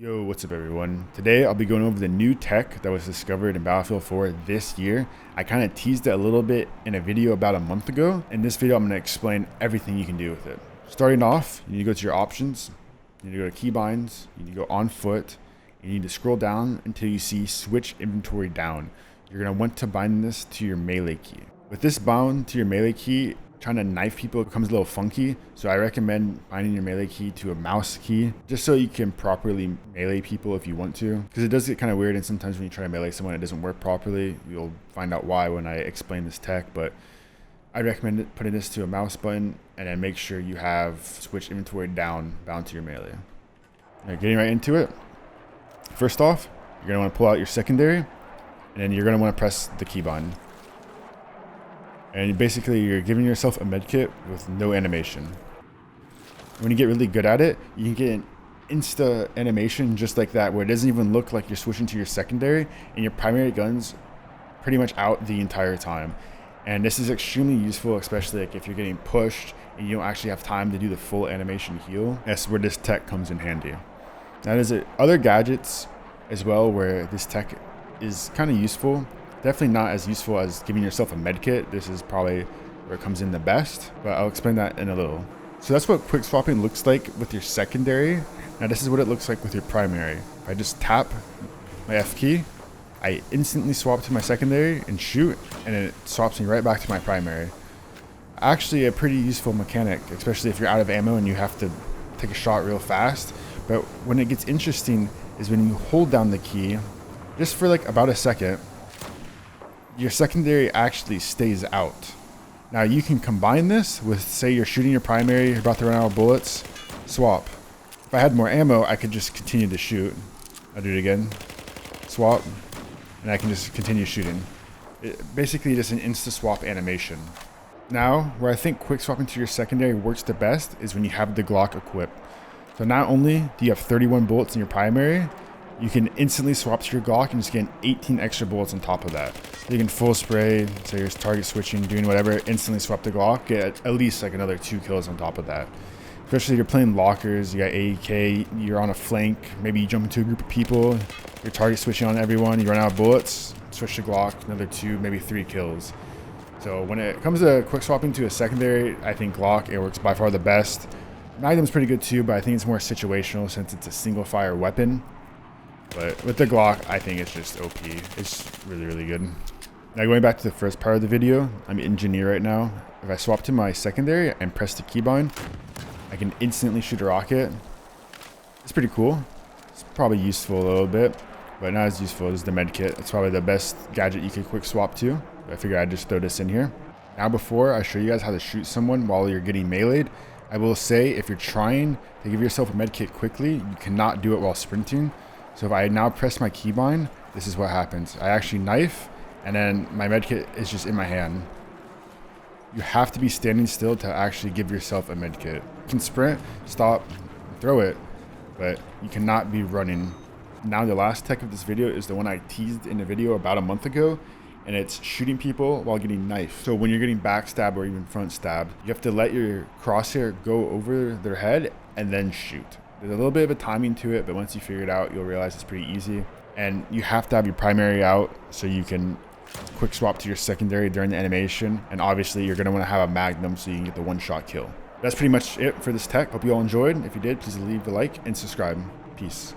Yo, what's up everyone? Today I'll be going over the new tech that was discovered in Battlefield 4 this year. I kind of teased it a little bit in a video about a month ago. In this video I'm going to explain everything you can do with it. Starting off, you need to go to your options, you need to go to Keybinds, you need to go on foot, you need to scroll down until you see switch inventory down. You're going to want to bind this to your melee key. With this bound to your melee key, trying to knife people becomes a little funky, so I recommend binding your melee key to a mouse key just so you can properly melee people if you want to, because it does get kind of weird, and sometimes when you try to melee someone it doesn't work properly. You'll find out why when I explain this tech, but I recommend putting this to a mouse button and then make sure you have switch inventory down bound to your melee. Now, getting right into it, first off you're going to want to pull out your secondary, and then you're going to want to press the keybind. And basically you're giving yourself a medkit with no animation. When you get really good at it, you can get an insta animation just like that, where it doesn't even look like you're switching to your secondary, and your primary gun's pretty much out the entire time. And this is extremely useful, especially like if you're getting pushed and you don't actually have time to do the full animation heal. That's where this tech comes in handy. Now there's other gadgets as well where this tech is kind of useful. Definitely not as useful as giving yourself a medkit. This is probably where it comes in the best, but I'll explain that in a little. So that's what quick swapping looks like with your secondary. Now this is what it looks like with your primary. If I just tap my F key, I instantly swap to my secondary and shoot, and it swaps me right back to my primary. Actually a pretty useful mechanic, especially if you're out of ammo and you have to take a shot real fast. But when it gets interesting is when you hold down the key just for like about a second, your secondary actually stays out. Now you can combine this with, say you're shooting your primary, you're about to run out of bullets, swap. If I had more ammo, I could just continue to shoot. I'll do it again, swap, and I can just continue shooting. Basically just an insta swap animation. Now, where I think quick swapping to your secondary works the best is when you have the Glock equipped. So not only do you have 31 bullets in your primary, you can instantly swap to your Glock and just get 18 extra bullets on top of that. You can full spray, so you're target switching, doing whatever, instantly swap the Glock, get at least like another 2 kills on top of that. Especially if you're playing lockers, you got AEK, you're on a flank, maybe you jump into a group of people, you're target switching on everyone, you run out of bullets, switch to Glock, another 2, maybe 3 kills. So when it comes to quick swapping to a secondary, I think Glock, it works by far the best. Magnum's pretty good too, but I think it's more situational since it's a single fire weapon. But with the Glock, I think it's just OP. It's really, really good. Now going back to the first part of the video, I'm engineer right now. If I swap to my secondary and press the keybind, I can instantly shoot a rocket. It's pretty cool. It's probably useful a little bit, but not as useful as the medkit. It's probably the best gadget you could quick swap to. But I figured I'd just throw this in here. Now before I show you guys how to shoot someone while you're getting meleeed, I will say if you're trying to give yourself a medkit quickly, you cannot do it while sprinting. So if I now press my keybind, this is what happens. I actually knife, and then my medkit is just in my hand. You have to be standing still to actually give yourself a medkit. You can sprint, stop, throw it, but you cannot be running. Now the last tech of this video is the one I teased in a video about a month ago, and it's shooting people while getting knifed. So when you're getting backstabbed or even front stabbed, you have to let your crosshair go over their head and then shoot. There's a little bit of a timing to it, but once you figure it out, you'll realize it's pretty easy. And you have to have your primary out so you can quick swap to your secondary during the animation. And obviously you're gonna wanna have a Magnum so you can get the one-shot kill. That's pretty much it for this tech. Hope you all enjoyed. If you did, please leave a like and subscribe. Peace.